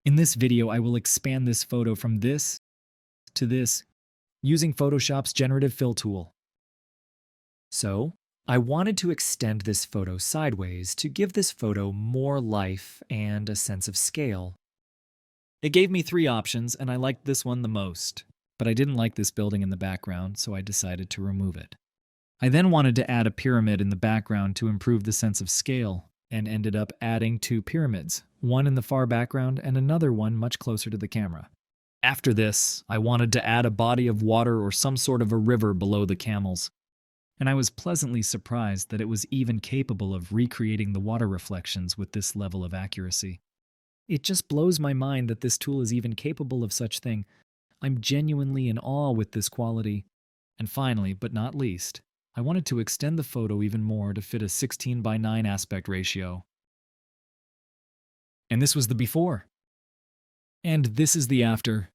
In this video, I will expand this photo from this to this using Photoshop's Generative Fill tool. So, I wanted to extend this photo sideways to give this photo more life and a sense of scale. It gave me 3 options, and I liked this one the most, but I didn't like this building in the background, so I decided to remove it. I then wanted to add a pyramid in the background to improve the sense of scale, and ended up adding 2 pyramids, one in the far background and another one much closer to the camera. After this, I wanted to add a body of water or some sort of a river below the camels, and I was pleasantly surprised that it was even capable of recreating the water reflections with this level of accuracy. It just blows my mind that this tool is even capable of such thing. I'm genuinely in awe with this quality. And finally, but not least, I wanted to extend the photo even more to fit a 16:9 aspect ratio. And this was the before. And this is the after.